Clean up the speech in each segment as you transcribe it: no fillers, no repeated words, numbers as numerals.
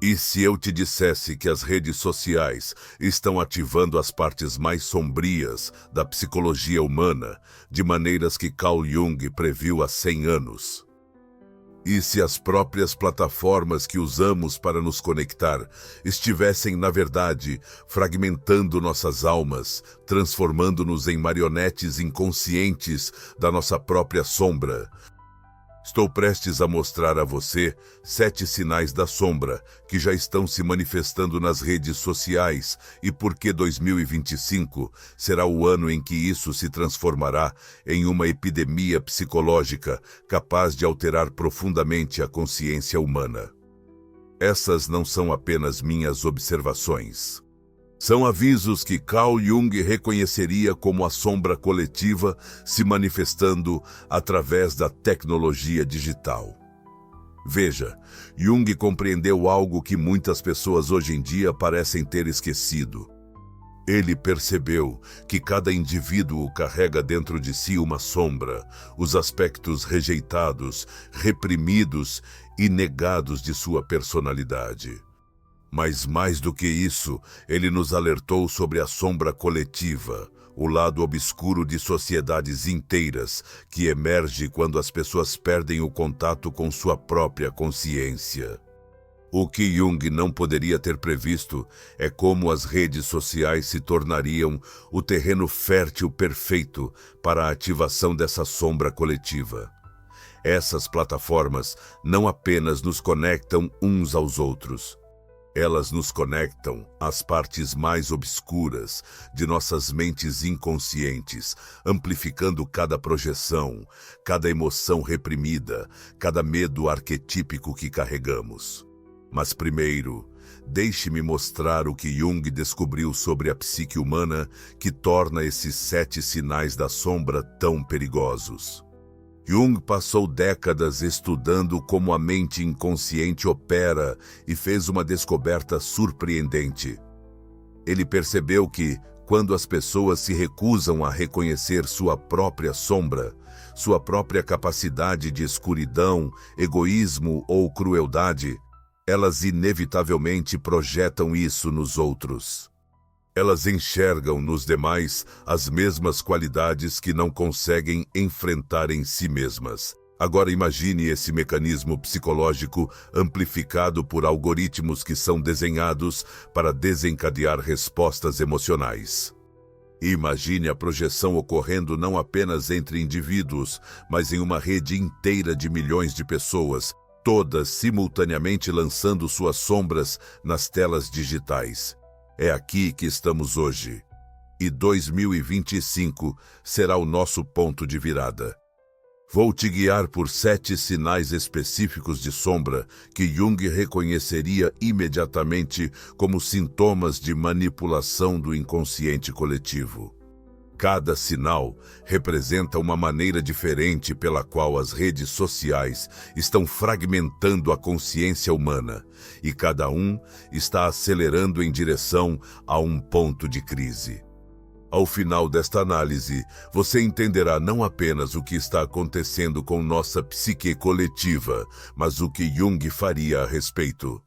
E se eu te dissesse que as redes sociais estão ativando as partes mais sombrias da psicologia humana, de maneiras que Carl Jung previu há 100 anos? E se as próprias plataformas que usamos para nos conectar estivessem, na verdade, fragmentando nossas almas, transformando-nos em marionetes inconscientes da nossa própria sombra? Estou prestes a mostrar a você 7 sinais da sombra que já estão se manifestando nas redes sociais e por que 2025 será o ano em que isso se transformará em uma epidemia psicológica capaz de alterar profundamente a consciência humana. Essas não são apenas minhas observações. São avisos que Carl Jung reconheceria como a sombra coletiva se manifestando através da tecnologia digital. Veja, Jung compreendeu algo que muitas pessoas hoje em dia parecem ter esquecido. Ele percebeu que cada indivíduo carrega dentro de si uma sombra, os aspectos rejeitados, reprimidos e negados de sua personalidade. Mas mais do que isso, ele nos alertou sobre a sombra coletiva, o lado obscuro de sociedades inteiras, que emerge quando as pessoas perdem o contato com sua própria consciência. O que Jung não poderia ter previsto é como as redes sociais se tornariam o terreno fértil perfeito para a ativação dessa sombra coletiva. Essas plataformas não apenas nos conectam uns aos outros, elas nos conectam às partes mais obscuras de nossas mentes inconscientes, amplificando cada projeção, cada emoção reprimida, cada medo arquetípico que carregamos. Mas primeiro, deixe-me mostrar o que Jung descobriu sobre a psique humana que torna esses 7 sinais da sombra tão perigosos. Jung passou décadas estudando como a mente inconsciente opera e fez uma descoberta surpreendente. Ele percebeu que, quando as pessoas se recusam a reconhecer sua própria sombra, sua própria capacidade de escuridão, egoísmo ou crueldade, elas inevitavelmente projetam isso nos outros. Elas enxergam nos demais as mesmas qualidades que não conseguem enfrentar em si mesmas. Agora imagine esse mecanismo psicológico amplificado por algoritmos que são desenhados para desencadear respostas emocionais. Imagine a projeção ocorrendo não apenas entre indivíduos, mas em uma rede inteira de milhões de pessoas, todas simultaneamente lançando suas sombras nas telas digitais. É aqui que estamos hoje, e 2025 será o nosso ponto de virada. Vou te guiar por 7 sinais específicos de sombra que Jung reconheceria imediatamente como sintomas de manipulação do inconsciente coletivo. Cada sinal representa uma maneira diferente pela qual as redes sociais estão fragmentando a consciência humana, e cada um está acelerando em direção a um ponto de crise. Ao final desta análise, você entenderá não apenas o que está acontecendo com nossa psique coletiva, mas o que Jung faria a respeito.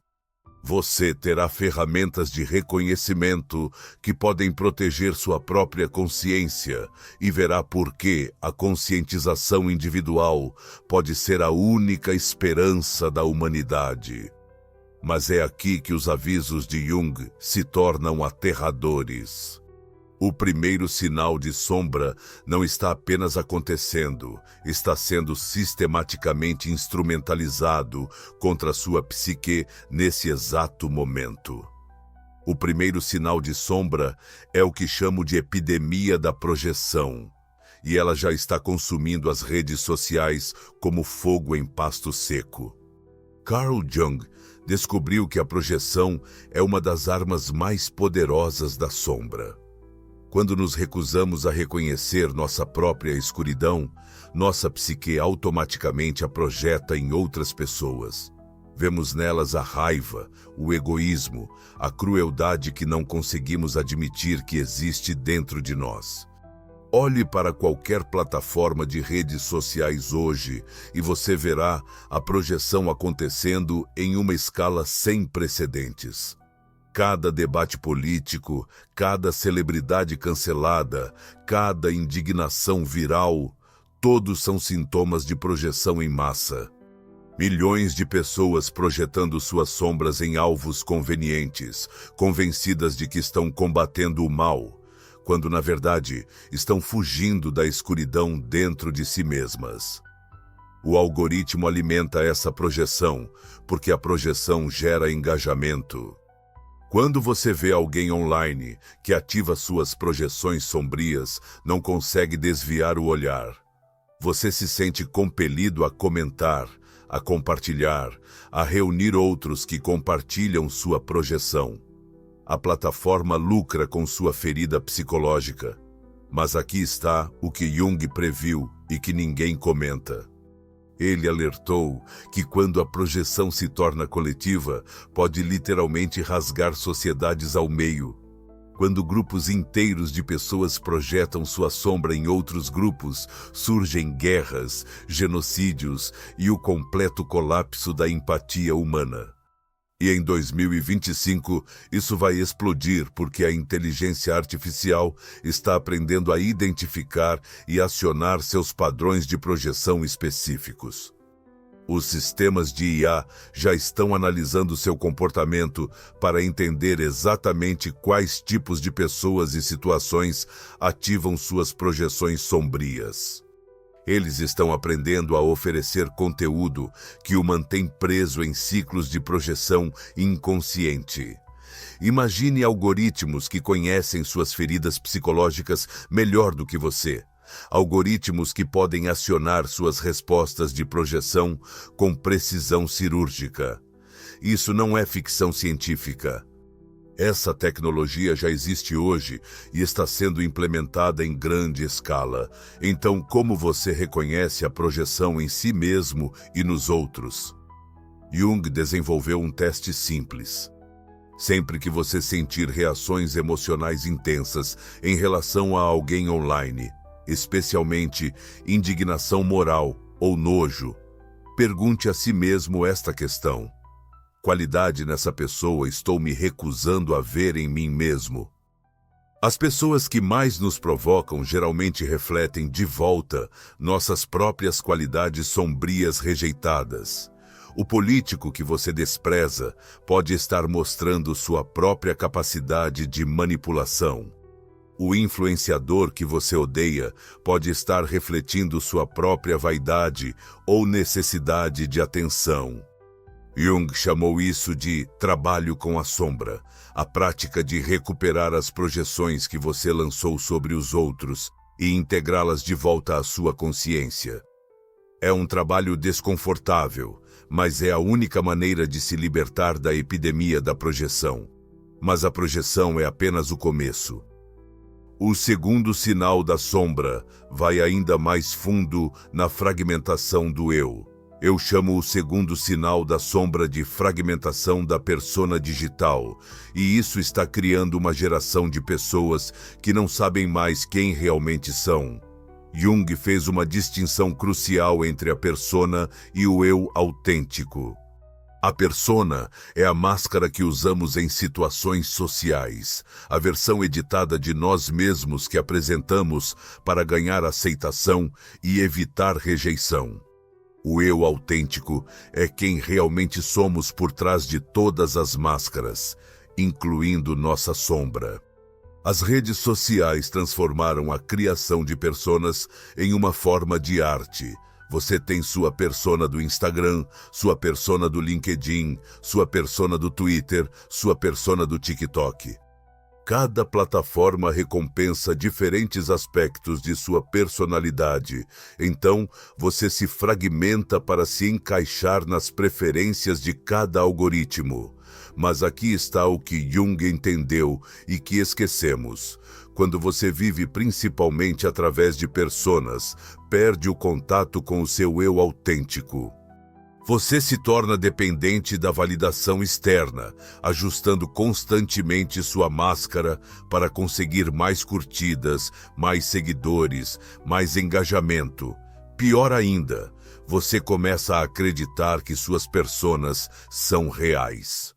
Você terá ferramentas de reconhecimento que podem proteger sua própria consciência e verá por que a conscientização individual pode ser a única esperança da humanidade. Mas é aqui que os avisos de Jung se tornam aterradores. O primeiro sinal de sombra não está apenas acontecendo, está sendo sistematicamente instrumentalizado contra sua psique nesse exato momento. O primeiro sinal de sombra é o que chamo de epidemia da projeção, e ela já está consumindo as redes sociais como fogo em pasto seco. Carl Jung descobriu que a projeção é uma das armas mais poderosas da sombra. Quando nos recusamos a reconhecer nossa própria escuridão, nossa psique automaticamente a projeta em outras pessoas. Vemos nelas a raiva, o egoísmo, a crueldade que não conseguimos admitir que existe dentro de nós. Olhe para qualquer plataforma de redes sociais hoje e você verá a projeção acontecendo em uma escala sem precedentes. Cada debate político, cada celebridade cancelada, cada indignação viral, todos são sintomas de projeção em massa. Milhões de pessoas projetando suas sombras em alvos convenientes, convencidas de que estão combatendo o mal, quando na verdade estão fugindo da escuridão dentro de si mesmas. O algoritmo alimenta essa projeção, porque a projeção gera engajamento. Quando você vê alguém online que ativa suas projeções sombrias, não consegue desviar o olhar. Você se sente compelido a comentar, a compartilhar, a reunir outros que compartilham sua projeção. A plataforma lucra com sua ferida psicológica. Mas aqui está o que Jung previu e que ninguém comenta. Ele alertou que quando a projeção se torna coletiva, pode literalmente rasgar sociedades ao meio. Quando grupos inteiros de pessoas projetam sua sombra em outros grupos, surgem guerras, genocídios e o completo colapso da empatia humana. E em 2025, isso vai explodir porque a inteligência artificial está aprendendo a identificar e acionar seus padrões de projeção específicos. Os sistemas de IA já estão analisando seu comportamento para entender exatamente quais tipos de pessoas e situações ativam suas projeções sombrias. Eles estão aprendendo a oferecer conteúdo que o mantém preso em ciclos de projeção inconsciente. Imagine algoritmos que conhecem suas feridas psicológicas melhor do que você. Algoritmos que podem acionar suas respostas de projeção com precisão cirúrgica. Isso não é ficção científica. Essa tecnologia já existe hoje e está sendo implementada em grande escala. Então, como você reconhece a projeção em si mesmo e nos outros? Jung desenvolveu um teste simples. Sempre que você sentir reações emocionais intensas em relação a alguém online, especialmente indignação moral ou nojo, pergunte a si mesmo esta questão: qualidade nessa pessoa estou me recusando a ver em mim mesmo? As pessoas que mais nos provocam geralmente refletem de volta nossas próprias qualidades sombrias rejeitadas. O político que você despreza pode estar mostrando sua própria capacidade de manipulação. O influenciador que você odeia pode estar refletindo sua própria vaidade ou necessidade de atenção. Jung chamou isso de trabalho com a sombra, a prática de recuperar as projeções que você lançou sobre os outros e integrá-las de volta à sua consciência. É um trabalho desconfortável, mas é a única maneira de se libertar da epidemia da projeção. Mas a projeção é apenas o começo. O segundo sinal da sombra vai ainda mais fundo na fragmentação do eu. Eu chamo o segundo sinal da sombra de fragmentação da persona digital, e isso está criando uma geração de pessoas que não sabem mais quem realmente são. Jung fez uma distinção crucial entre a persona e o eu autêntico. A persona é a máscara que usamos em situações sociais, a versão editada de nós mesmos que apresentamos para ganhar aceitação e evitar rejeição. O eu autêntico é quem realmente somos por trás de todas as máscaras, incluindo nossa sombra. As redes sociais transformaram a criação de personas em uma forma de arte. Você tem sua persona do Instagram, sua persona do LinkedIn, sua persona do Twitter, sua persona do TikTok. Cada plataforma recompensa diferentes aspectos de sua personalidade. Então, você se fragmenta para se encaixar nas preferências de cada algoritmo. Mas aqui está o que Jung entendeu e que esquecemos. Quando você vive principalmente através de personas, perde o contato com o seu eu autêntico. Você se torna dependente da validação externa, ajustando constantemente sua máscara para conseguir mais curtidas, mais seguidores, mais engajamento. Pior ainda, você começa a acreditar que suas personas são reais.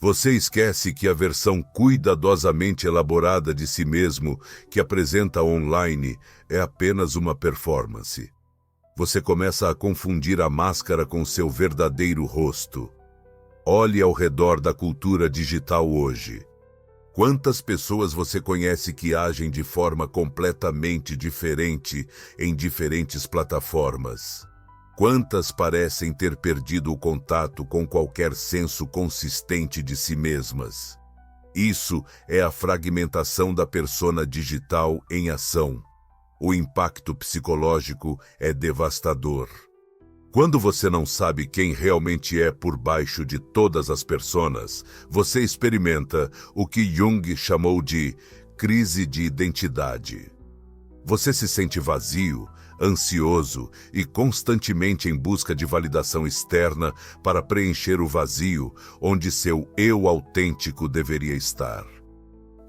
Você esquece que a versão cuidadosamente elaborada de si mesmo que apresenta online é apenas uma performance. Você começa a confundir a máscara com seu verdadeiro rosto. Olhe ao redor da cultura digital hoje. Quantas pessoas você conhece que agem de forma completamente diferente em diferentes plataformas? Quantas parecem ter perdido o contato com qualquer senso consistente de si mesmas? Isso é a fragmentação da persona digital em ação. O impacto psicológico é devastador. Quando você não sabe quem realmente é por baixo de todas as personas, você experimenta o que Jung chamou de crise de identidade. Você se sente vazio, ansioso e constantemente em busca de validação externa para preencher o vazio onde seu eu autêntico deveria estar.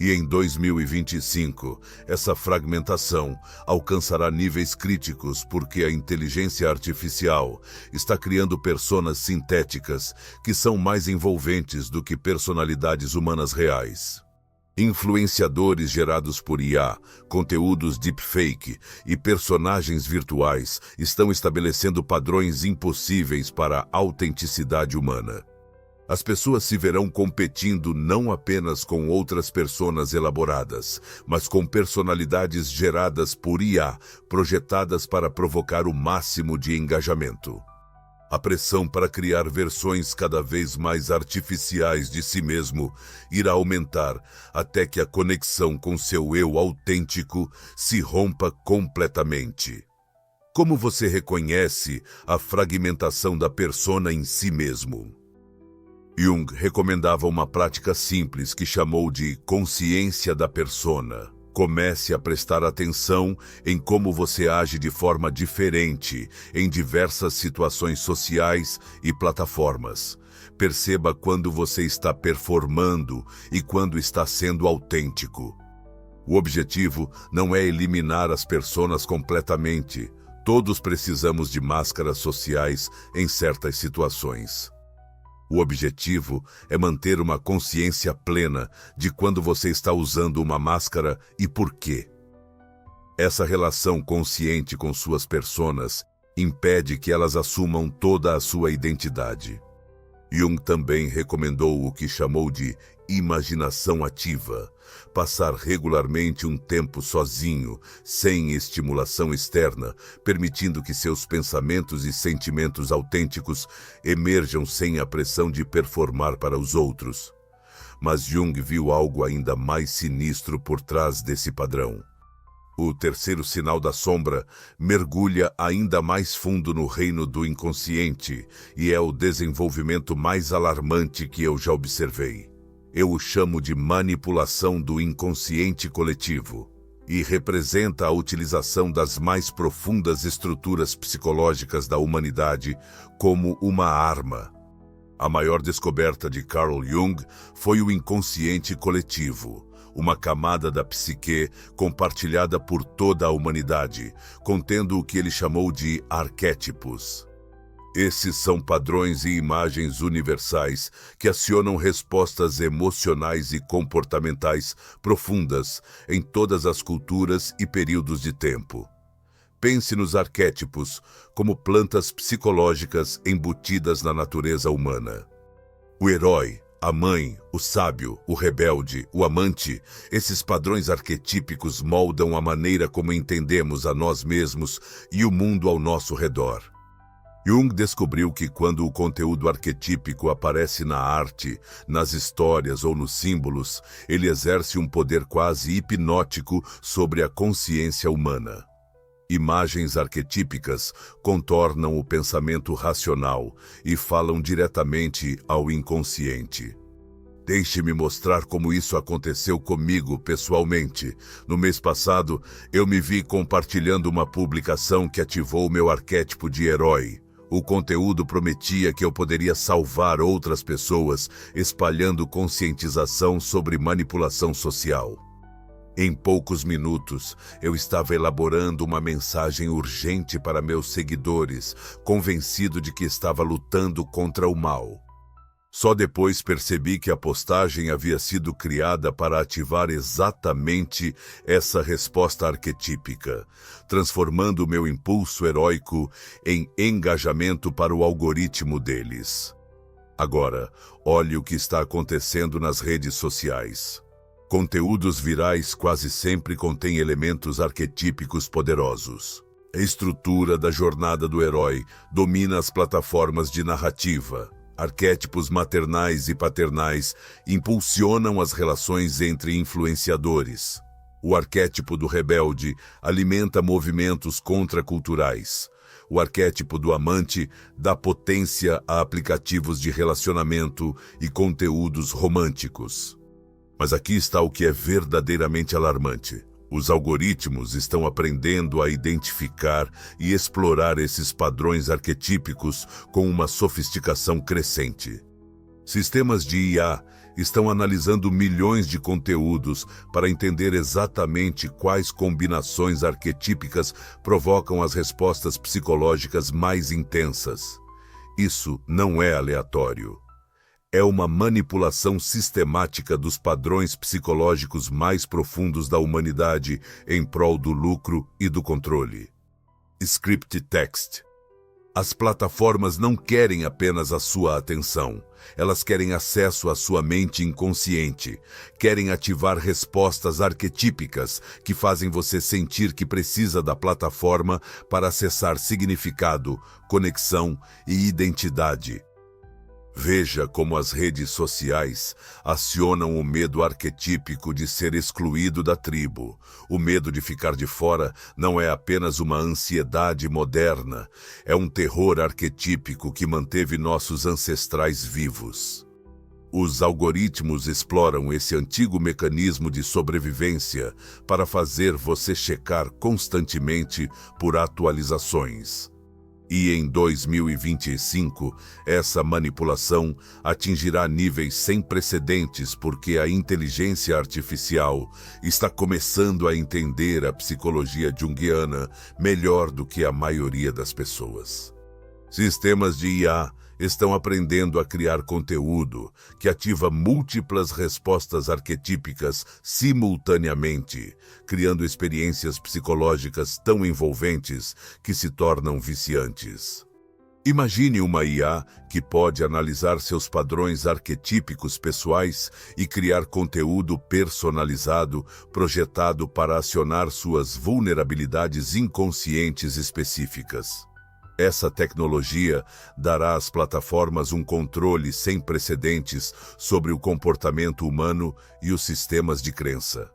E em 2025, essa fragmentação alcançará níveis críticos porque a inteligência artificial está criando personas sintéticas que são mais envolventes do que personalidades humanas reais. Influenciadores gerados por IA, conteúdos deepfake e personagens virtuais estão estabelecendo padrões impossíveis para a autenticidade humana. As pessoas se verão competindo não apenas com outras personas elaboradas, mas com personalidades geradas por IA, projetadas para provocar o máximo de engajamento. A pressão para criar versões cada vez mais artificiais de si mesmo irá aumentar até que a conexão com seu eu autêntico se rompa completamente. Como você reconhece a fragmentação da persona em si mesmo? Jung recomendava uma prática simples que chamou de consciência da persona. Comece a prestar atenção em como você age de forma diferente em diversas situações sociais e plataformas. Perceba quando você está performando e quando está sendo autêntico. O objetivo não é eliminar as personas completamente. Todos precisamos de máscaras sociais em certas situações. O objetivo é manter uma consciência plena de quando você está usando uma máscara e por quê. Essa relação consciente com suas personas impede que elas assumam toda a sua identidade. Jung também recomendou o que chamou de imaginação ativa, passar regularmente um tempo sozinho, sem estimulação externa, permitindo que seus pensamentos e sentimentos autênticos emerjam sem a pressão de performar para os outros. Mas Jung viu algo ainda mais sinistro por trás desse padrão. O terceiro sinal da sombra mergulha ainda mais fundo no reino do inconsciente e é o desenvolvimento mais alarmante que eu já observei. Eu o chamo de manipulação do inconsciente coletivo e representa a utilização das mais profundas estruturas psicológicas da humanidade como uma arma. A maior descoberta de Carl Jung foi o inconsciente coletivo, uma camada da psique compartilhada por toda a humanidade, contendo o que ele chamou de arquétipos. Esses são padrões e imagens universais que acionam respostas emocionais e comportamentais profundas em todas as culturas e períodos de tempo. Pense nos arquétipos como plantas psicológicas embutidas na natureza humana. O herói, a mãe, o sábio, o rebelde, o amante, esses padrões arquetípicos moldam a maneira como entendemos a nós mesmos e o mundo ao nosso redor. Jung descobriu que quando o conteúdo arquetípico aparece na arte, nas histórias ou nos símbolos, ele exerce um poder quase hipnótico sobre a consciência humana. Imagens arquetípicas contornam o pensamento racional e falam diretamente ao inconsciente. Deixe-me mostrar como isso aconteceu comigo pessoalmente. No mês passado, eu me vi compartilhando uma publicação que ativou meu arquétipo de herói, O conteúdo prometia que eu poderia salvar outras pessoas, espalhando conscientização sobre manipulação social. Em poucos minutos, eu estava elaborando uma mensagem urgente para meus seguidores, convencido de que estava lutando contra o mal. Só depois percebi que a postagem havia sido criada para ativar exatamente essa resposta arquetípica, transformando meu impulso heróico em engajamento para o algoritmo deles. Agora, olhe o que está acontecendo nas redes sociais. Conteúdos virais quase sempre contêm elementos arquetípicos poderosos. A estrutura da jornada do herói domina as plataformas de narrativa. Arquétipos maternais e paternais impulsionam as relações entre influenciadores. O arquétipo do rebelde alimenta movimentos contraculturais. O arquétipo do amante dá potência a aplicativos de relacionamento e conteúdos românticos. Mas aqui está o que é verdadeiramente alarmante. Os algoritmos estão aprendendo a identificar e explorar esses padrões arquetípicos com uma sofisticação crescente. Sistemas de IA estão analisando milhões de conteúdos para entender exatamente quais combinações arquetípicas provocam as respostas psicológicas mais intensas. Isso não é aleatório. É uma manipulação sistemática dos padrões psicológicos mais profundos da humanidade em prol do lucro e do controle. Script Text. As plataformas não querem apenas a sua atenção. Elas querem acesso à sua mente inconsciente. Querem ativar respostas arquetípicas que fazem você sentir que precisa da plataforma para acessar significado, conexão e identidade. Veja como as redes sociais acionam o medo arquetípico de ser excluído da tribo. O medo de ficar de fora não é apenas uma ansiedade moderna, é um terror arquetípico que manteve nossos ancestrais vivos. Os algoritmos exploram esse antigo mecanismo de sobrevivência para fazer você checar constantemente por atualizações. E em 2025, essa manipulação atingirá níveis sem precedentes porque a inteligência artificial está começando a entender a psicologia junguiana melhor do que a maioria das pessoas. Sistemas de IA estão aprendendo a criar conteúdo que ativa múltiplas respostas arquetípicas simultaneamente, criando experiências psicológicas tão envolventes que se tornam viciantes. Imagine uma IA que pode analisar seus padrões arquetípicos pessoais e criar conteúdo personalizado, projetado para acionar suas vulnerabilidades inconscientes específicas. Essa tecnologia dará às plataformas um controle sem precedentes sobre o comportamento humano e os sistemas de crença.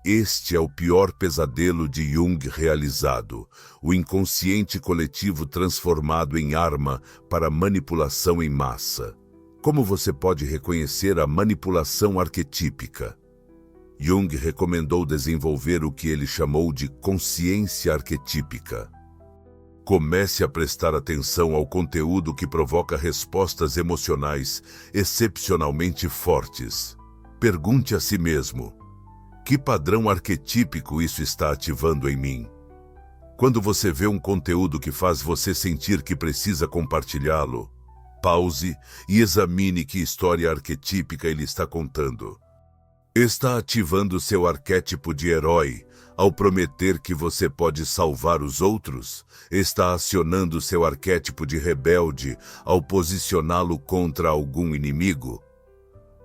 Este é o pior pesadelo de Jung realizado, o inconsciente coletivo transformado em arma para manipulação em massa. Como você pode reconhecer a manipulação arquetípica? Jung recomendou desenvolver o que ele chamou de consciência arquetípica. Comece a prestar atenção ao conteúdo que provoca respostas emocionais excepcionalmente fortes. Pergunte a si mesmo: que padrão arquetípico isso está ativando em mim? Quando você vê um conteúdo que faz você sentir que precisa compartilhá-lo, pause e examine que história arquetípica ele está contando. Está ativando seu arquétipo de herói ao prometer que você pode salvar os outros? Está acionando seu arquétipo de rebelde ao posicioná-lo contra algum inimigo?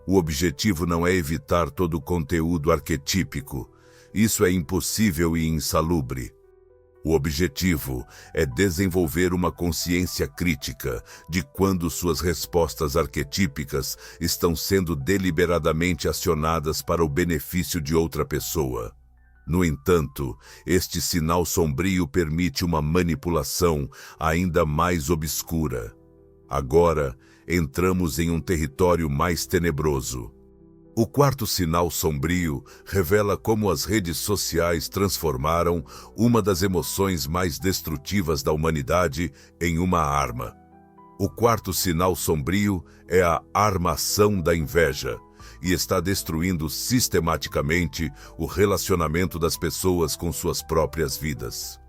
O objetivo não é evitar todo o conteúdo arquetípico. Isso é impossível e insalubre. O objetivo é desenvolver uma consciência crítica de quando suas respostas arquetípicas estão sendo deliberadamente acionadas para o benefício de outra pessoa. No entanto, este sinal sombrio permite uma manipulação ainda mais obscura. Agora, entramos em um território mais tenebroso. O quarto sinal sombrio revela como as redes sociais transformaram uma das emoções mais destrutivas da humanidade em uma arma. O quarto sinal sombrio é a armação da inveja e está destruindo sistematicamente o relacionamento das pessoas com suas próprias vidas.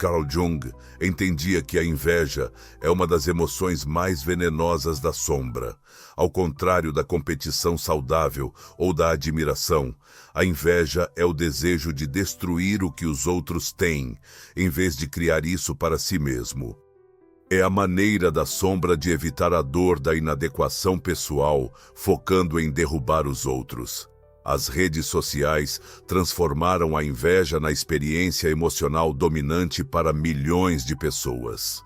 Carl Jung entendia que a inveja é uma das emoções mais venenosas da sombra. Ao contrário da competição saudável ou da admiração, a inveja é o desejo de destruir o que os outros têm, em vez de criar isso para si mesmo. É a maneira da sombra de evitar a dor da inadequação pessoal, focando em derrubar os outros. As redes sociais transformaram a inveja na experiência emocional dominante para milhões de pessoas.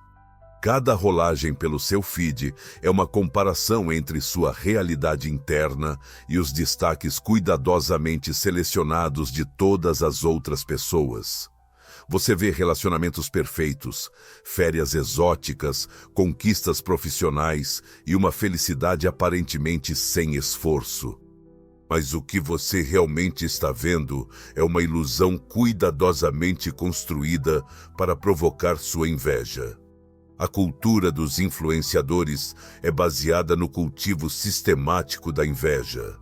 Cada rolagem pelo seu feed é uma comparação entre sua realidade interna e os destaques cuidadosamente selecionados de todas as outras pessoas. Você vê relacionamentos perfeitos, férias exóticas, conquistas profissionais e uma felicidade aparentemente sem esforço. Mas o que você realmente está vendo é uma ilusão cuidadosamente construída para provocar sua inveja. A cultura dos influenciadores é baseada no cultivo sistemático da inveja.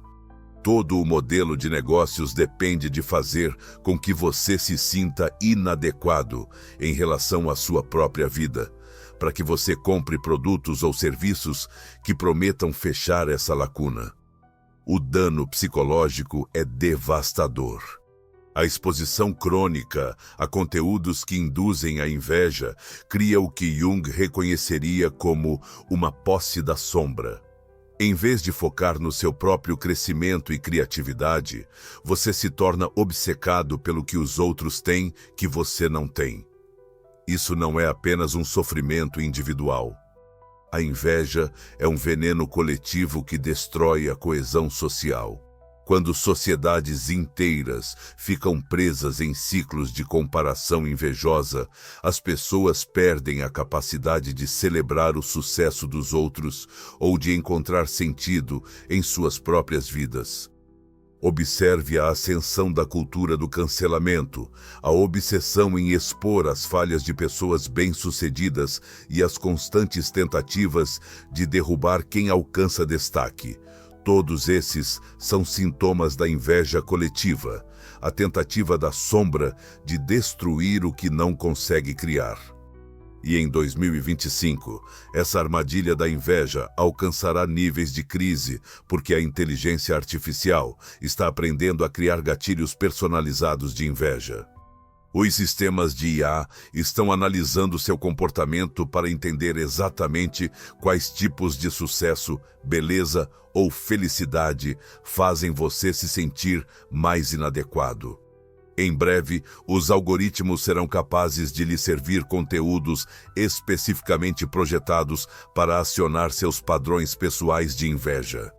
Todo o modelo de negócios depende de fazer com que você se sinta inadequado em relação à sua própria vida, para que você compre produtos ou serviços que prometam fechar essa lacuna. O dano psicológico é devastador. A exposição crônica a conteúdos que induzem a inveja cria o que Jung reconheceria como uma posse da sombra. Em vez de focar no seu próprio crescimento e criatividade, você se torna obcecado pelo que os outros têm que você não tem. Isso não é apenas um sofrimento individual. A inveja é um veneno coletivo que destrói a coesão social. Quando sociedades inteiras ficam presas em ciclos de comparação invejosa, as pessoas perdem a capacidade de celebrar o sucesso dos outros ou de encontrar sentido em suas próprias vidas. Observe a ascensão da cultura do cancelamento, a obsessão em expor as falhas de pessoas bem-sucedidas e as constantes tentativas de derrubar quem alcança destaque. Todos esses são sintomas da inveja coletiva, a tentativa da sombra de destruir o que não consegue criar. E em 2025, essa armadilha da inveja alcançará níveis de crise, porque a inteligência artificial está aprendendo a criar gatilhos personalizados de inveja. Os sistemas de IA estão analisando seu comportamento para entender exatamente quais tipos de sucesso, beleza ou felicidade fazem você se sentir mais inadequado. Em breve, os algoritmos serão capazes de lhe servir conteúdos especificamente projetados para acionar seus padrões pessoais de inveja.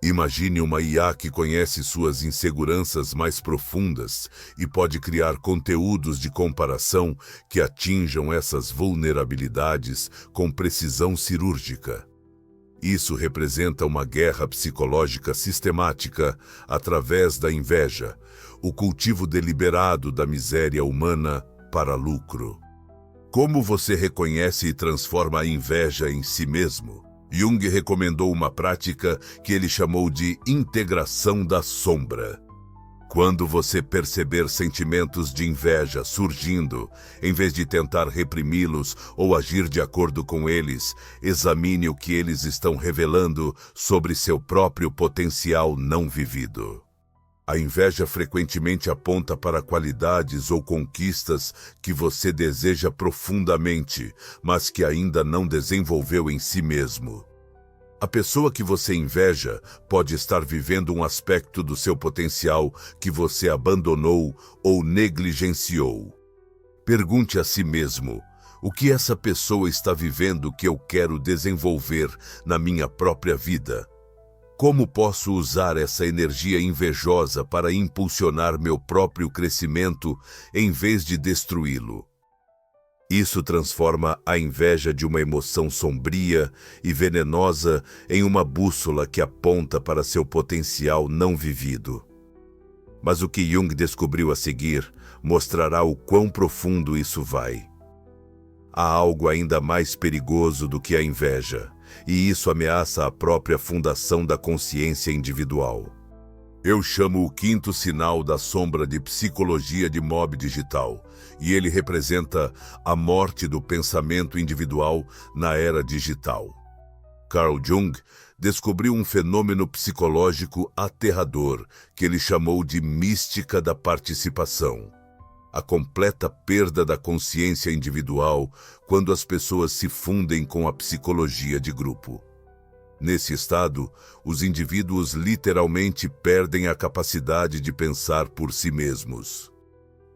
Imagine uma IA que conhece suas inseguranças mais profundas e pode criar conteúdos de comparação que atinjam essas vulnerabilidades com precisão cirúrgica. Isso representa uma guerra psicológica sistemática através da inveja, o cultivo deliberado da miséria humana para lucro. Como você reconhece e transforma a inveja em si mesmo? Jung recomendou uma prática que ele chamou de integração da sombra. Quando você perceber sentimentos de inveja surgindo, em vez de tentar reprimi-los ou agir de acordo com eles, examine o que eles estão revelando sobre seu próprio potencial não vivido. A inveja frequentemente aponta para qualidades ou conquistas que você deseja profundamente, mas que ainda não desenvolveu em si mesmo. A pessoa que você inveja pode estar vivendo um aspecto do seu potencial que você abandonou ou negligenciou. Pergunte a si mesmo: o que essa pessoa está vivendo que eu quero desenvolver na minha própria vida? Como posso usar essa energia invejosa para impulsionar meu próprio crescimento em vez de destruí-lo? Isso transforma a inveja de uma emoção sombria e venenosa em uma bússola que aponta para seu potencial não vivido. Mas o que Jung descobriu a seguir mostrará o quão profundo isso vai. Há algo ainda mais perigoso do que a inveja, e isso ameaça a própria fundação da consciência individual. Eu chamo o quinto sinal da sombra de psicologia de Mob digital, e ele representa a morte do pensamento individual na era digital. Carl Jung descobriu um fenômeno psicológico aterrador que ele chamou de mística da participação. A completa perda da consciência individual quando as pessoas se fundem com a psicologia de grupo. Nesse estado, os indivíduos literalmente perdem a capacidade de pensar por si mesmos.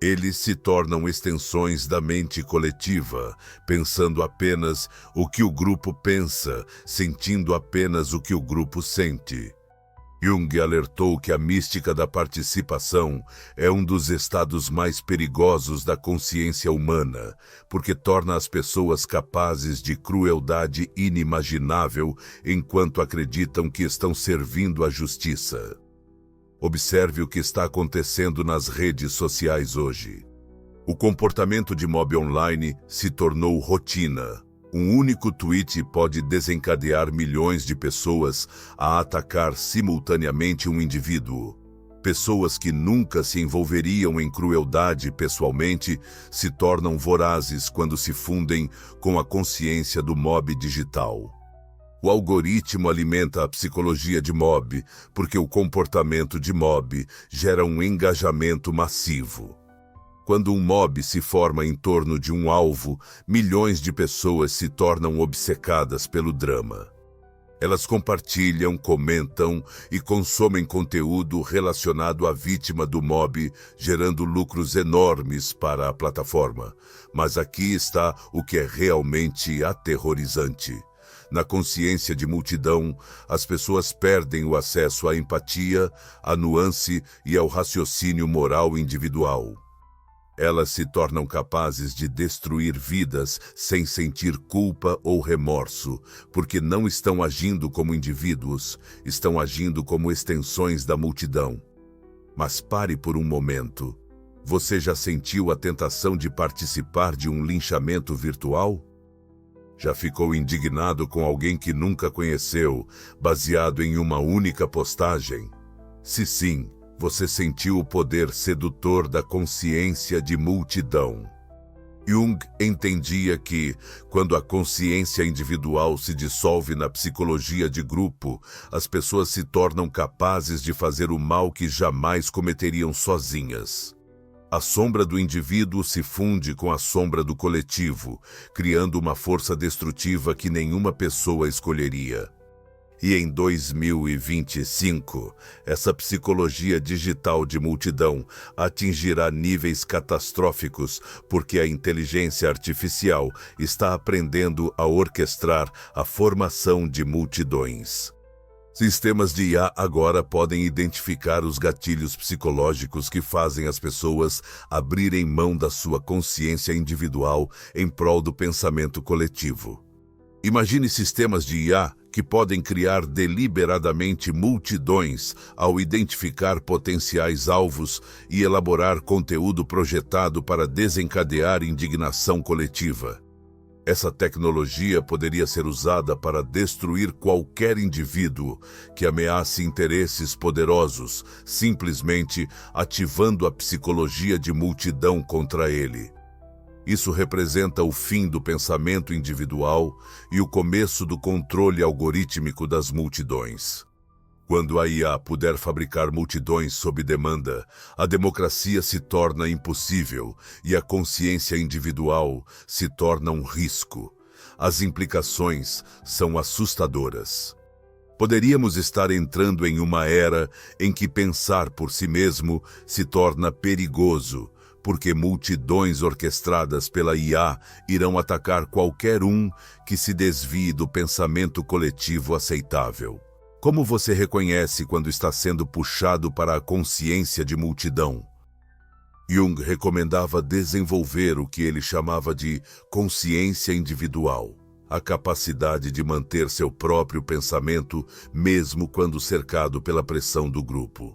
Eles se tornam extensões da mente coletiva, pensando apenas o que o grupo pensa, sentindo apenas o que o grupo sente. Jung alertou que a mística da participação é um dos estados mais perigosos da consciência humana, porque torna as pessoas capazes de crueldade inimaginável enquanto acreditam que estão servindo à justiça. Observe o que está acontecendo nas redes sociais hoje. O comportamento de mob online se tornou rotina. Um único tweet pode desencadear milhões de pessoas a atacar simultaneamente um indivíduo. Pessoas que nunca se envolveriam em crueldade pessoalmente se tornam vorazes quando se fundem com a consciência do mob digital. O algoritmo alimenta a psicologia de mob, porque o comportamento de mob gera um engajamento massivo. Quando um mob se forma em torno de um alvo, milhões de pessoas se tornam obcecadas pelo drama. Elas compartilham, comentam e consomem conteúdo relacionado à vítima do mob, gerando lucros enormes para a plataforma. Mas aqui está o que é realmente aterrorizante. Na consciência de multidão, as pessoas perdem o acesso à empatia, à nuance e ao raciocínio moral individual. Elas se tornam capazes de destruir vidas sem sentir culpa ou remorso, porque não estão agindo como indivíduos, estão agindo como extensões da multidão. Mas pare por um momento. Você já sentiu a tentação de participar de um linchamento virtual? Já ficou indignado com alguém que nunca conheceu, baseado em uma única postagem? Se sim, você sentiu o poder sedutor da consciência de multidão. Jung entendia que, quando a consciência individual se dissolve na psicologia de grupo, as pessoas se tornam capazes de fazer o mal que jamais cometeriam sozinhas. A sombra do indivíduo se funde com a sombra do coletivo, criando uma força destrutiva que nenhuma pessoa escolheria. E em 2025, essa psicologia digital de multidão atingirá níveis catastróficos porque a inteligência artificial está aprendendo a orquestrar a formação de multidões. Sistemas de IA agora podem identificar os gatilhos psicológicos que fazem as pessoas abrirem mão da sua consciência individual em prol do pensamento coletivo. Imagine sistemas de IA que podem criar deliberadamente multidões ao identificar potenciais alvos e elaborar conteúdo projetado para desencadear indignação coletiva. Essa tecnologia poderia ser usada para destruir qualquer indivíduo que ameace interesses poderosos, simplesmente ativando a psicologia de multidão contra ele. Isso representa o fim do pensamento individual e o começo do controle algorítmico das multidões. Quando a IA puder fabricar multidões sob demanda, a democracia se torna impossível e a consciência individual se torna um risco. As implicações são assustadoras. Poderíamos estar entrando em uma era em que pensar por si mesmo se torna perigoso, porque multidões orquestradas pela IA irão atacar qualquer um que se desvie do pensamento coletivo aceitável. Como você reconhece quando está sendo puxado para a consciência de multidão? Jung recomendava desenvolver o que ele chamava de consciência individual, a capacidade de manter seu próprio pensamento mesmo quando cercado pela pressão do grupo.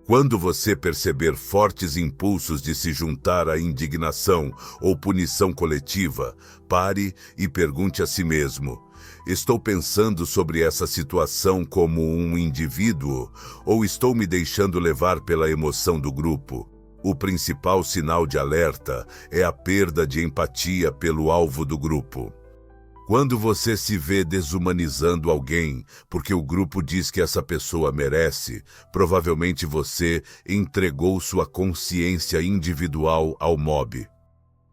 Quando você perceber fortes impulsos de se juntar à indignação ou punição coletiva, pare e pergunte a si mesmo: estou pensando sobre essa situação como um indivíduo ou estou me deixando levar pela emoção do grupo? O principal sinal de alerta é a perda de empatia pelo alvo do grupo. Quando você se vê desumanizando alguém porque o grupo diz que essa pessoa merece, provavelmente você entregou sua consciência individual ao mob.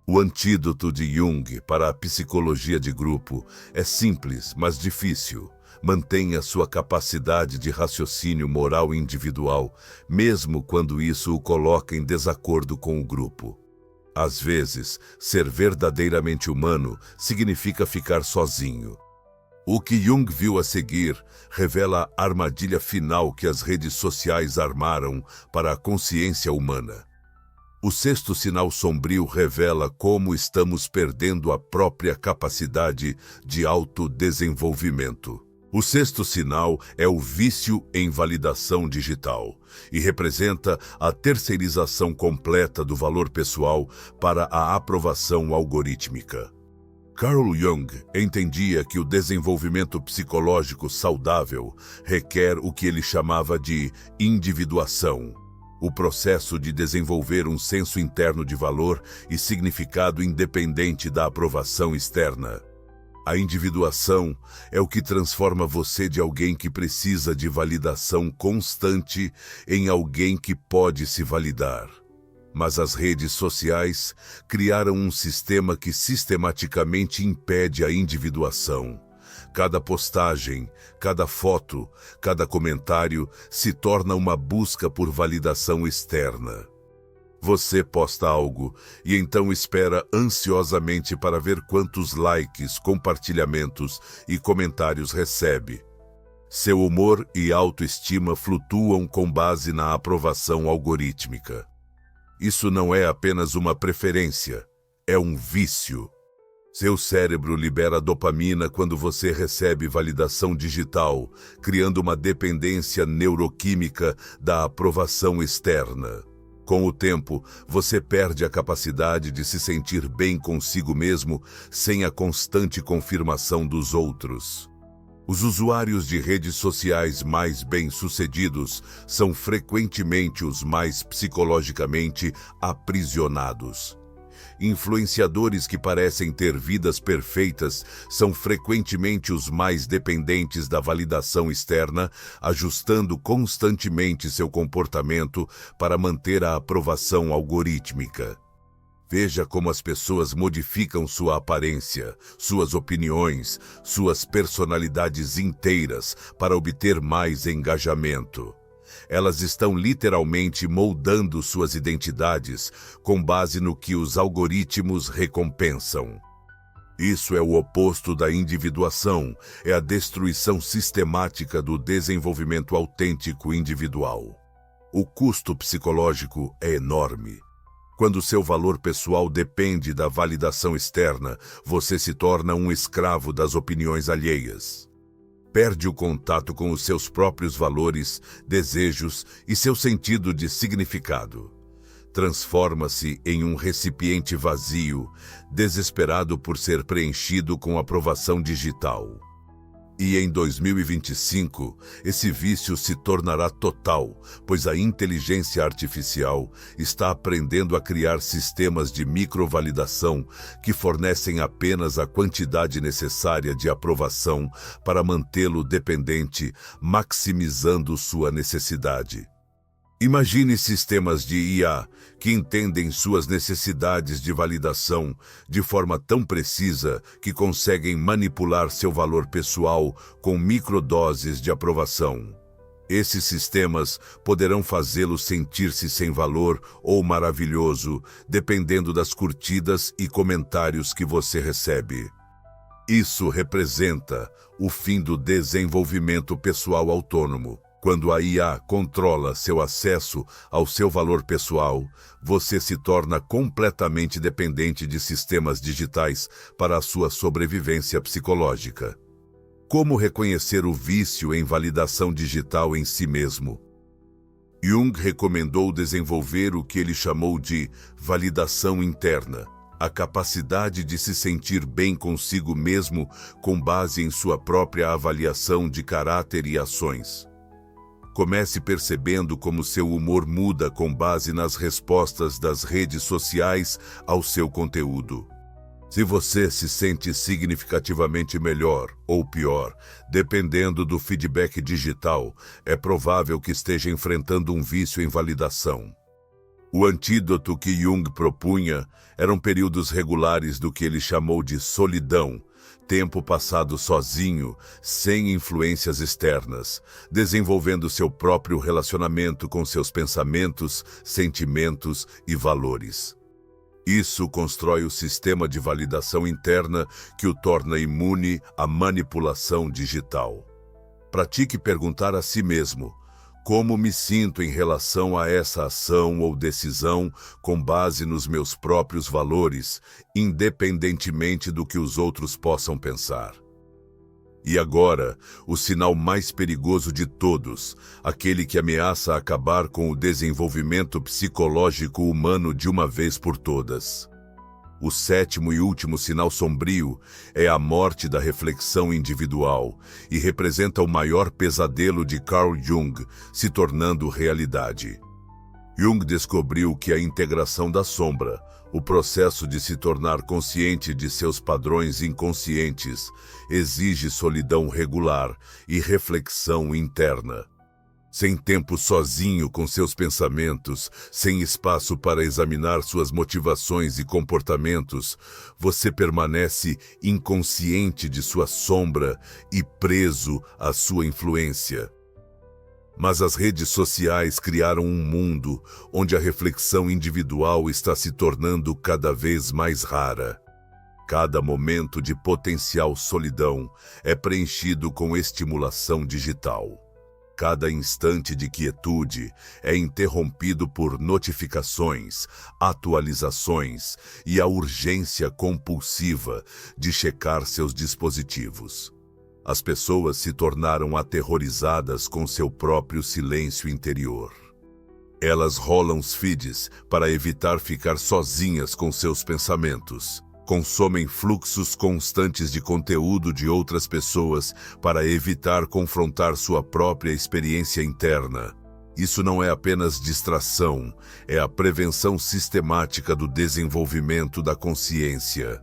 O antídoto de Jung para a psicologia de grupo é simples, mas difícil. Mantenha sua capacidade de raciocínio moral individual, mesmo quando isso o coloca em desacordo com o grupo. Às vezes, ser verdadeiramente humano significa ficar sozinho. O que Jung viu a seguir revela a armadilha final que as redes sociais armaram para a consciência humana. O sexto sinal sombrio revela como estamos perdendo a própria capacidade de autodesenvolvimento. O sexto sinal é o vício em validação digital e representa a terceirização completa do valor pessoal para a aprovação algorítmica. Carl Jung entendia que o desenvolvimento psicológico saudável requer o que ele chamava de individuação, o processo de desenvolver um senso interno de valor e significado independente da aprovação externa. A individuação é o que transforma você de alguém que precisa de validação constante em alguém que pode se validar. Mas as redes sociais criaram um sistema que sistematicamente impede a individuação. Cada postagem, cada foto, cada comentário se torna uma busca por validação externa. Você posta algo e então espera ansiosamente para ver quantos likes, compartilhamentos e comentários recebe. Seu humor e autoestima flutuam com base na aprovação algorítmica. Isso não é apenas uma preferência, é um vício. Seu cérebro libera dopamina quando você recebe validação digital, criando uma dependência neuroquímica da aprovação externa. Com o tempo, você perde a capacidade de se sentir bem consigo mesmo sem a constante confirmação dos outros. Os usuários de redes sociais mais bem-sucedidos são frequentemente os mais psicologicamente aprisionados. Influenciadores que parecem ter vidas perfeitas são frequentemente os mais dependentes da validação externa, ajustando constantemente seu comportamento para manter a aprovação algorítmica. Veja como as pessoas modificam sua aparência, suas opiniões, suas personalidades inteiras para obter mais engajamento. Elas estão literalmente moldando suas identidades com base no que os algoritmos recompensam. Isso é o oposto da individuação, é a destruição sistemática do desenvolvimento autêntico individual. O custo psicológico é enorme. Quando seu valor pessoal depende da validação externa, você se torna um escravo das opiniões alheias. Perde o contato com os seus próprios valores, desejos e seu sentido de significado. Transforma-se em um recipiente vazio, desesperado por ser preenchido com aprovação digital. E em 2025, esse vício se tornará total, pois a inteligência artificial está aprendendo a criar sistemas de microvalidação que fornecem apenas a quantidade necessária de aprovação para mantê-lo dependente, maximizando sua necessidade. Imagine sistemas de IA que entendem suas necessidades de validação de forma tão precisa que conseguem manipular seu valor pessoal com microdoses de aprovação. Esses sistemas poderão fazê-lo sentir-se sem valor ou maravilhoso, dependendo das curtidas e comentários que você recebe. Isso representa o fim do desenvolvimento pessoal autônomo. Quando a IA controla seu acesso ao seu valor pessoal, você se torna completamente dependente de sistemas digitais para a sua sobrevivência psicológica. Como reconhecer o vício em validação digital em si mesmo? Jung recomendou desenvolver o que ele chamou de validação interna, a capacidade de se sentir bem consigo mesmo com base em sua própria avaliação de caráter e ações. Comece percebendo como seu humor muda com base nas respostas das redes sociais ao seu conteúdo. Se você se sente significativamente melhor ou pior, dependendo do feedback digital, é provável que esteja enfrentando um vício em validação. O antídoto que Jung propunha eram períodos regulares do que ele chamou de solidão, tempo passado sozinho, sem influências externas, desenvolvendo seu próprio relacionamento com seus pensamentos, sentimentos e valores. Isso constrói o sistema de validação interna que o torna imune à manipulação digital. Pratique perguntar a si mesmo: como me sinto em relação a essa ação ou decisão com base nos meus próprios valores, independentemente do que os outros possam pensar? E agora, o sinal mais perigoso de todos, aquele que ameaça acabar com o desenvolvimento psicológico humano de uma vez por todas. O sétimo e último sinal sombrio é a morte da reflexão individual e representa o maior pesadelo de Carl Jung se tornando realidade. Jung descobriu que a integração da sombra, o processo de se tornar consciente de seus padrões inconscientes, exige solidão regular e reflexão interna. Sem tempo sozinho com seus pensamentos, sem espaço para examinar suas motivações e comportamentos, você permanece inconsciente de sua sombra e preso à sua influência. Mas as redes sociais criaram um mundo onde a reflexão individual está se tornando cada vez mais rara. Cada momento de potencial solidão é preenchido com estimulação digital. Cada instante de quietude é interrompido por notificações, atualizações e a urgência compulsiva de checar seus dispositivos. As pessoas se tornaram aterrorizadas com seu próprio silêncio interior. Elas rolam os feeds para evitar ficar sozinhas com seus pensamentos. Consomem fluxos constantes de conteúdo de outras pessoas para evitar confrontar sua própria experiência interna. Isso não é apenas distração, é a prevenção sistemática do desenvolvimento da consciência.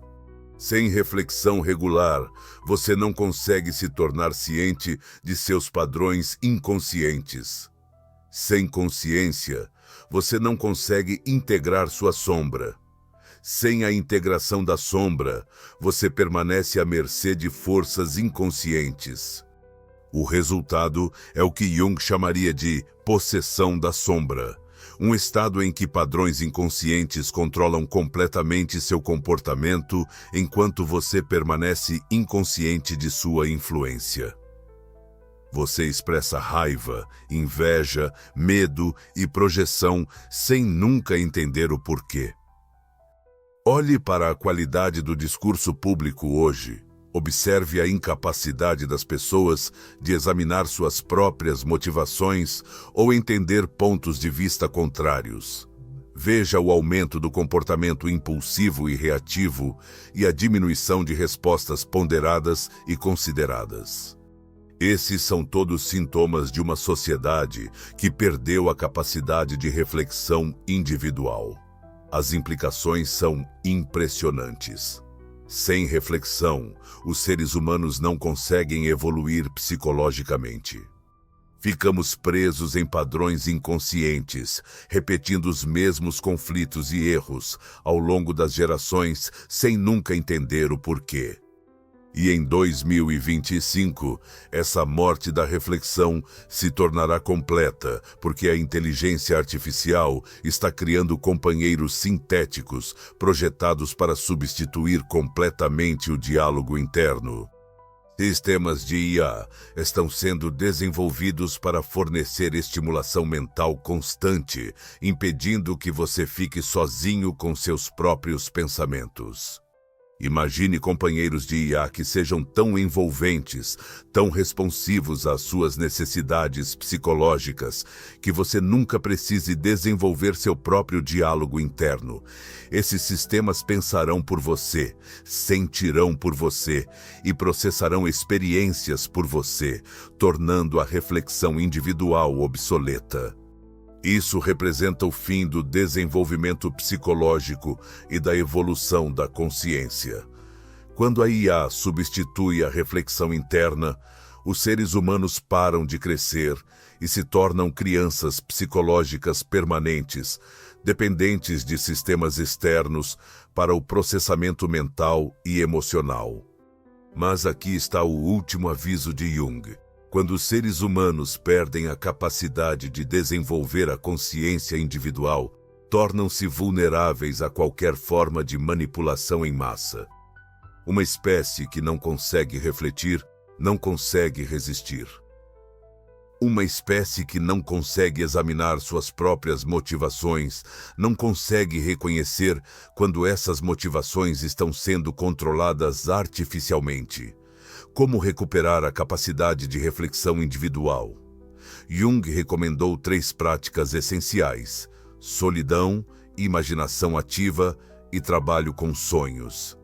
Sem reflexão regular, você não consegue se tornar ciente de seus padrões inconscientes. Sem consciência, você não consegue integrar sua sombra. Sem a integração da sombra, você permanece à mercê de forças inconscientes. O resultado é o que Jung chamaria de possessão da sombra, um estado em que padrões inconscientes controlam completamente seu comportamento enquanto você permanece inconsciente de sua influência. Você expressa raiva, inveja, medo e projeção sem nunca entender o porquê. Olhe para a qualidade do discurso público hoje. Observe a incapacidade das pessoas de examinar suas próprias motivações ou entender pontos de vista contrários. Veja o aumento do comportamento impulsivo e reativo e a diminuição de respostas ponderadas e consideradas. Esses são todos sintomas de uma sociedade que perdeu a capacidade de reflexão individual. As implicações são impressionantes. Sem reflexão, os seres humanos não conseguem evoluir psicologicamente. Ficamos presos em padrões inconscientes, repetindo os mesmos conflitos e erros ao longo das gerações sem nunca entender o porquê. E em 2025, essa morte da reflexão se tornará completa, porque a inteligência artificial está criando companheiros sintéticos projetados para substituir completamente o diálogo interno. Sistemas de IA estão sendo desenvolvidos para fornecer estimulação mental constante, impedindo que você fique sozinho com seus próprios pensamentos. Imagine companheiros de IA que sejam tão envolventes, tão responsivos às suas necessidades psicológicas, que você nunca precise desenvolver seu próprio diálogo interno. Esses sistemas pensarão por você, sentirão por você e processarão experiências por você, tornando a reflexão individual obsoleta. Isso representa o fim do desenvolvimento psicológico e da evolução da consciência. Quando a IA substitui a reflexão interna, os seres humanos param de crescer e se tornam crianças psicológicas permanentes, dependentes de sistemas externos para o processamento mental e emocional. Mas aqui está o último aviso de Jung. Quando os seres humanos perdem a capacidade de desenvolver a consciência individual, tornam-se vulneráveis a qualquer forma de manipulação em massa. Uma espécie que não consegue refletir, não consegue resistir. Uma espécie que não consegue examinar suas próprias motivações, não consegue reconhecer quando essas motivações estão sendo controladas artificialmente. Como recuperar a capacidade de reflexão individual? Jung recomendou 3 práticas essenciais: solidão, imaginação ativa e trabalho com sonhos.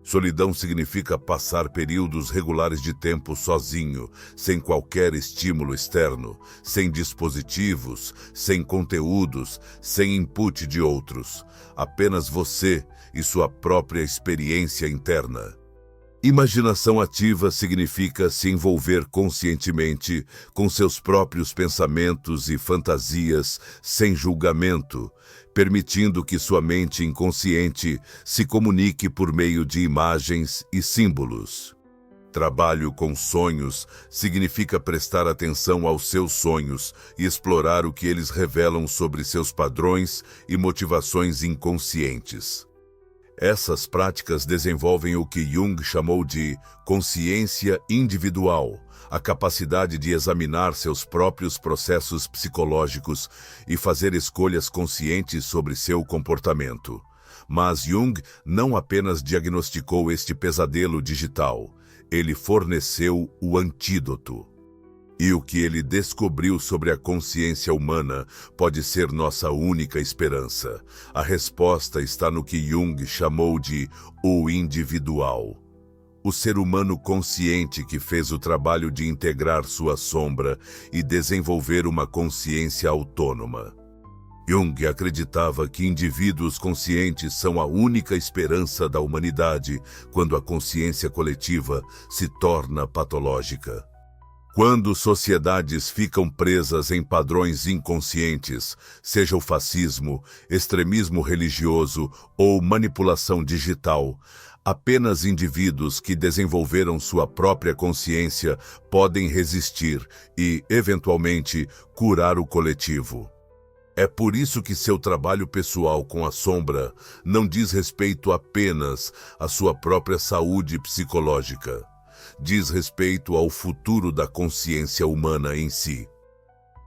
Solidão significa passar períodos regulares de tempo sozinho, sem qualquer estímulo externo, sem dispositivos, sem conteúdos, sem input de outros. Apenas você e sua própria experiência interna. Imaginação ativa significa se envolver conscientemente com seus próprios pensamentos e fantasias, sem julgamento, permitindo que sua mente inconsciente se comunique por meio de imagens e símbolos. Trabalho com sonhos significa prestar atenção aos seus sonhos e explorar o que eles revelam sobre seus padrões e motivações inconscientes. Essas práticas desenvolvem o que Jung chamou de consciência individual, a capacidade de examinar seus próprios processos psicológicos e fazer escolhas conscientes sobre seu comportamento. Mas Jung não apenas diagnosticou este pesadelo digital, ele forneceu o antídoto. E o que ele descobriu sobre a consciência humana pode ser nossa única esperança. A resposta está no que Jung chamou de o individual. O ser humano consciente que fez o trabalho de integrar sua sombra e desenvolver uma consciência autônoma. Jung acreditava que indivíduos conscientes são a única esperança da humanidade quando a consciência coletiva se torna patológica. Quando sociedades ficam presas em padrões inconscientes, seja o fascismo, extremismo religioso ou manipulação digital, apenas indivíduos que desenvolveram sua própria consciência podem resistir e, eventualmente, curar o coletivo. É por isso que seu trabalho pessoal com a sombra não diz respeito apenas à sua própria saúde psicológica. Diz respeito ao futuro da consciência humana em si.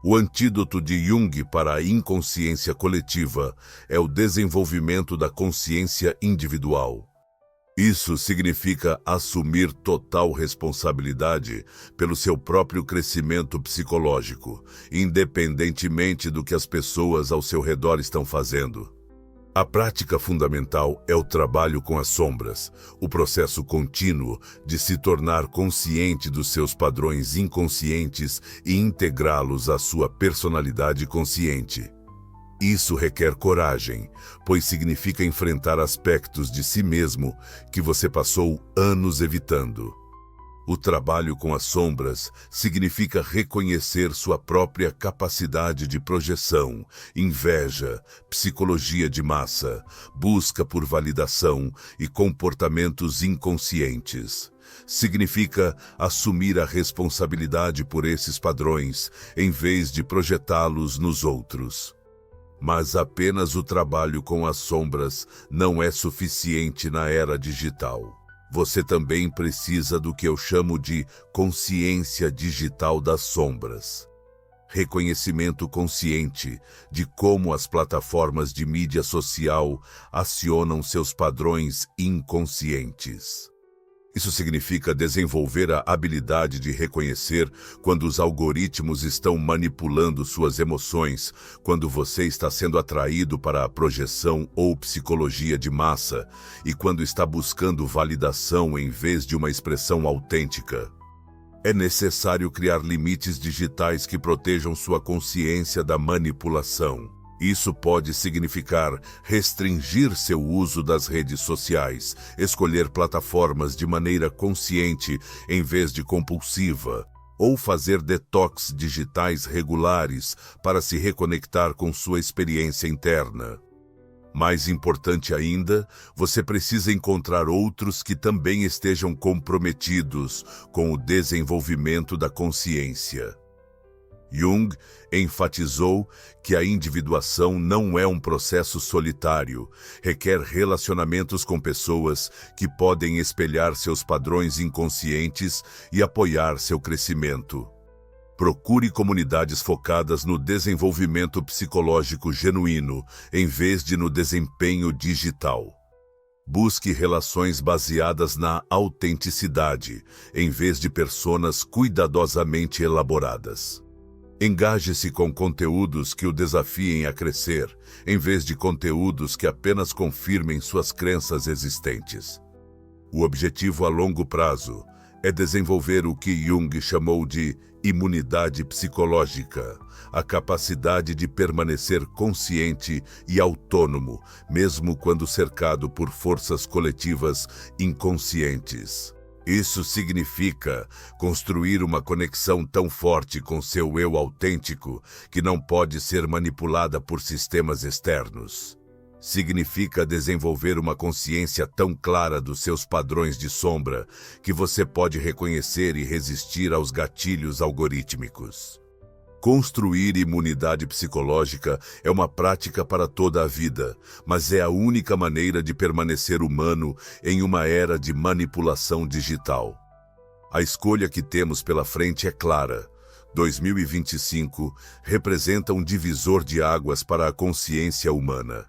O antídoto de Jung para a inconsciência coletiva é o desenvolvimento da consciência individual. Isso significa assumir total responsabilidade pelo seu próprio crescimento psicológico, independentemente do que as pessoas ao seu redor estão fazendo. A prática fundamental é o trabalho com as sombras, o processo contínuo de se tornar consciente dos seus padrões inconscientes e integrá-los à sua personalidade consciente. Isso requer coragem, pois significa enfrentar aspectos de si mesmo que você passou anos evitando. O trabalho com as sombras significa reconhecer sua própria capacidade de projeção, inveja, psicologia de massa, busca por validação e comportamentos inconscientes. Significa assumir a responsabilidade por esses padrões, em vez de projetá-los nos outros. Mas apenas o trabalho com as sombras não é suficiente na era digital. Você também precisa do que eu chamo de consciência digital das sombras. Reconhecimento consciente de como as plataformas de mídia social acionam seus padrões inconscientes. Isso significa desenvolver a habilidade de reconhecer quando os algoritmos estão manipulando suas emoções, quando você está sendo atraído para a projeção ou psicologia de massa e quando está buscando validação em vez de uma expressão autêntica. É necessário criar limites digitais que protejam sua consciência da manipulação. Isso pode significar restringir seu uso das redes sociais, escolher plataformas de maneira consciente em vez de compulsiva, ou fazer detox digitais regulares para se reconectar com sua experiência interna. Mais importante ainda, você precisa encontrar outros que também estejam comprometidos com o desenvolvimento da consciência. Jung enfatizou que a individuação não é um processo solitário, requer relacionamentos com pessoas que podem espelhar seus padrões inconscientes e apoiar seu crescimento. Procure comunidades focadas no desenvolvimento psicológico genuíno, em vez de no desempenho digital. Busque relações baseadas na autenticidade, em vez de personas cuidadosamente elaboradas. Engaje-se com conteúdos que o desafiem a crescer, em vez de conteúdos que apenas confirmem suas crenças existentes. O objetivo a longo prazo é desenvolver o que Jung chamou de imunidade psicológica, a capacidade de permanecer consciente e autônomo, mesmo quando cercado por forças coletivas inconscientes. Isso significa construir uma conexão tão forte com seu eu autêntico que não pode ser manipulada por sistemas externos. Significa desenvolver uma consciência tão clara dos seus padrões de sombra que você pode reconhecer e resistir aos gatilhos algorítmicos. Construir imunidade psicológica é uma prática para toda a vida, mas é a única maneira de permanecer humano em uma era de manipulação digital. A escolha que temos pela frente é clara. 2025 representa um divisor de águas para a consciência humana.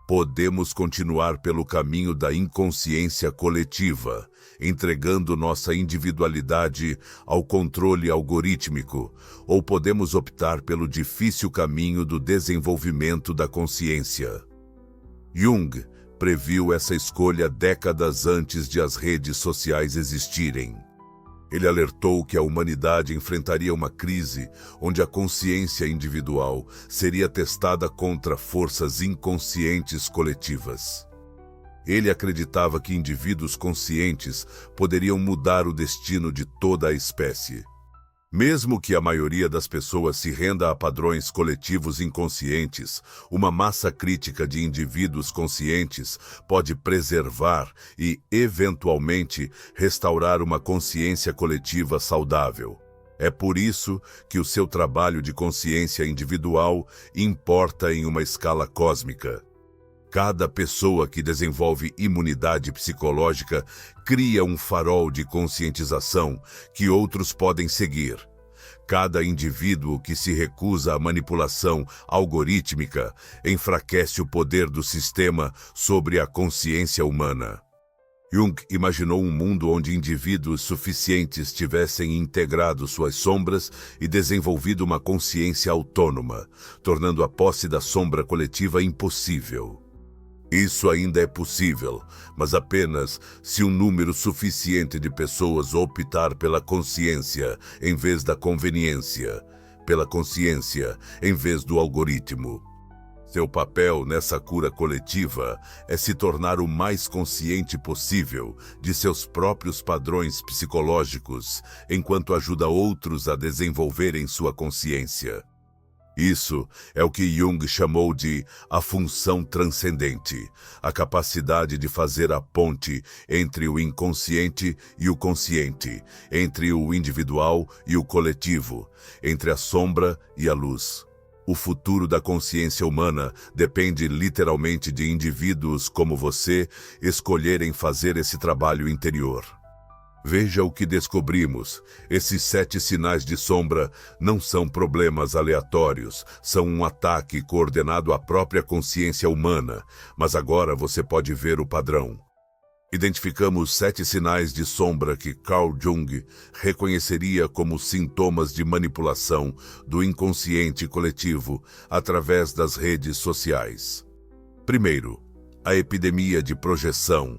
Podemos continuar pelo caminho da inconsciência coletiva, entregando nossa individualidade ao controle algorítmico, ou podemos optar pelo difícil caminho do desenvolvimento da consciência. Jung previu essa escolha décadas antes de as redes sociais existirem. Ele alertou que a humanidade enfrentaria uma crise onde a consciência individual seria testada contra forças inconscientes coletivas. Ele acreditava que indivíduos conscientes poderiam mudar o destino de toda a espécie. Mesmo que a maioria das pessoas se renda a padrões coletivos inconscientes, uma massa crítica de indivíduos conscientes pode preservar e, eventualmente, restaurar uma consciência coletiva saudável. É por isso que o seu trabalho de consciência individual importa em uma escala cósmica. Cada pessoa que desenvolve imunidade psicológica cria um farol de conscientização que outros podem seguir. Cada indivíduo que se recusa à manipulação algorítmica enfraquece o poder do sistema sobre a consciência humana. Jung imaginou um mundo onde indivíduos suficientes tivessem integrado suas sombras e desenvolvido uma consciência autônoma, tornando a posse da sombra coletiva impossível. Isso ainda é possível, mas apenas se um número suficiente de pessoas optar pela consciência em vez da conveniência, pela consciência em vez do algoritmo. Seu papel nessa cura coletiva é se tornar o mais consciente possível de seus próprios padrões psicológicos, enquanto ajuda outros a desenvolverem sua consciência. Isso é o que Jung chamou de a função transcendente, a capacidade de fazer a ponte entre o inconsciente e o consciente, entre o individual e o coletivo, entre a sombra e a luz. O futuro da consciência humana depende literalmente de indivíduos como você escolherem fazer esse trabalho interior. Veja o que descobrimos. Esses 7 sinais de sombra não são problemas aleatórios, são um ataque coordenado à própria consciência humana, mas agora você pode ver o padrão. Identificamos 7 sinais de sombra que Carl Jung reconheceria como sintomas de manipulação do inconsciente coletivo através das redes sociais. Primeiro, a epidemia de projeção.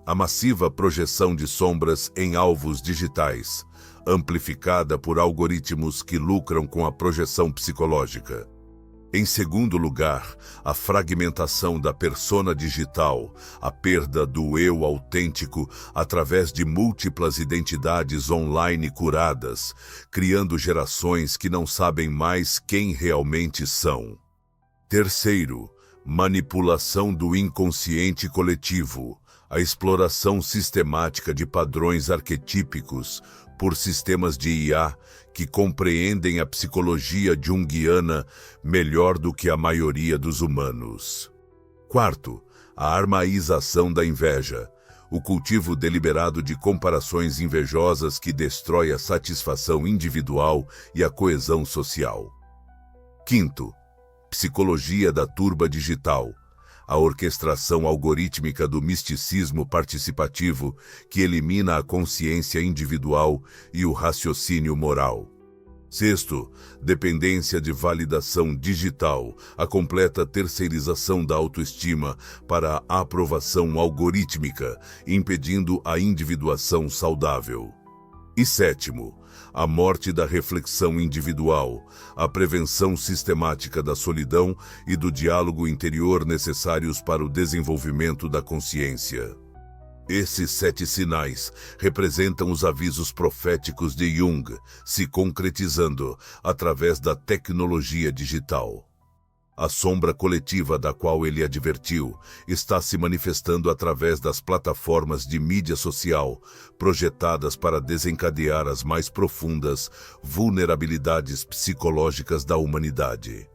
A massiva projeção de sombras em alvos digitais, amplificada por algoritmos que lucram com a projeção psicológica. Em segundo lugar, a fragmentação da persona digital, a perda do eu autêntico através de múltiplas identidades online curadas, criando gerações que não sabem mais quem realmente são. Terceiro, manipulação do inconsciente coletivo, a exploração sistemática de padrões arquetípicos por sistemas de IA que compreendem a psicologia junguiana melhor do que a maioria dos humanos. Quarto, a armaização da inveja, o cultivo deliberado de comparações invejosas que destrói a satisfação individual e a coesão social. Quinto, psicologia da turba digital, a orquestração algorítmica do misticismo participativo que elimina a consciência individual e o raciocínio moral. Sexto, dependência de validação digital, a completa terceirização da autoestima para a aprovação algorítmica, impedindo a individuação saudável. E sétimo, a morte da reflexão individual, a prevenção sistemática da solidão e do diálogo interior necessários para o desenvolvimento da consciência. Esses 7 sinais representam os avisos proféticos de Jung, se concretizando através da tecnologia digital. A sombra coletiva da qual ele advertiu está se manifestando através das plataformas de mídia social, projetadas para desencadear as mais profundas vulnerabilidades psicológicas da humanidade.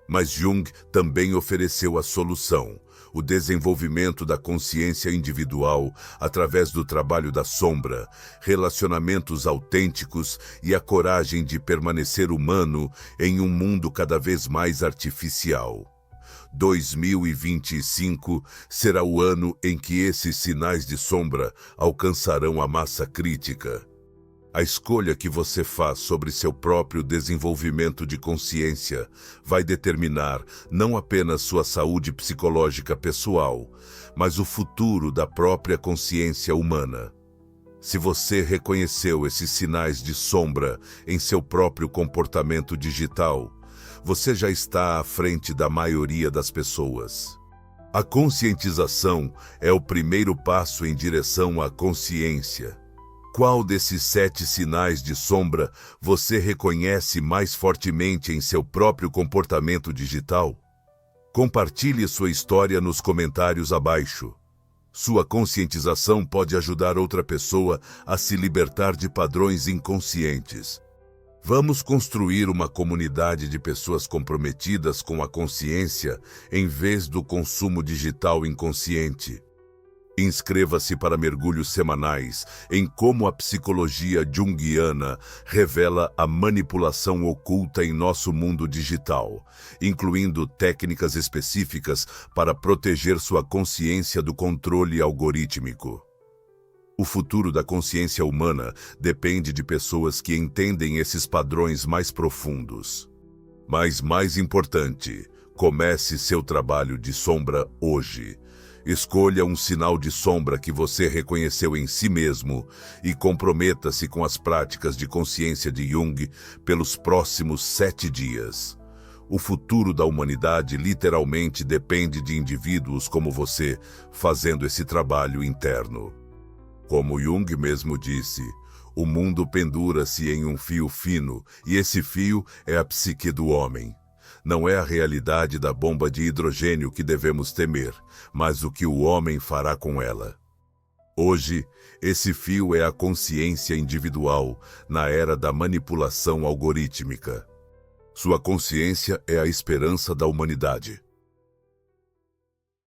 Mas Jung também ofereceu a solução, o desenvolvimento da consciência individual através do trabalho da sombra, relacionamentos autênticos e a coragem de permanecer humano em um mundo cada vez mais artificial. 2025 será o ano em que esses sinais de sombra alcançarão a massa crítica. A escolha que você faz sobre seu próprio desenvolvimento de consciência vai determinar não apenas sua saúde psicológica pessoal, mas o futuro da própria consciência humana. Se você reconheceu esses sinais de sombra em seu próprio comportamento digital, você já está à frente da maioria das pessoas. A conscientização é o primeiro passo em direção à consciência. Qual desses 7 sinais de sombra você reconhece mais fortemente em seu próprio comportamento digital? Compartilhe sua história nos comentários abaixo. Sua conscientização pode ajudar outra pessoa a se libertar de padrões inconscientes. Vamos construir uma comunidade de pessoas comprometidas com a consciência em vez do consumo digital inconsciente. Inscreva-se para mergulhos semanais em como a psicologia junguiana revela a manipulação oculta em nosso mundo digital, incluindo técnicas específicas para proteger sua consciência do controle algorítmico. O futuro da consciência humana depende de pessoas que entendem esses padrões mais profundos. Mas mais importante, comece seu trabalho de sombra hoje. Escolha um sinal de sombra que você reconheceu em si mesmo e comprometa-se com as práticas de consciência de Jung pelos próximos 7 dias. O futuro da humanidade literalmente depende de indivíduos como você fazendo esse trabalho interno. Como Jung mesmo disse, o mundo pendura-se em um fio fino e esse fio é a psique do homem. Não é a realidade da bomba de hidrogênio que devemos temer, mas o que o homem fará com ela. Hoje, esse fio é a consciência individual na era da manipulação algorítmica. Sua consciência é a esperança da humanidade.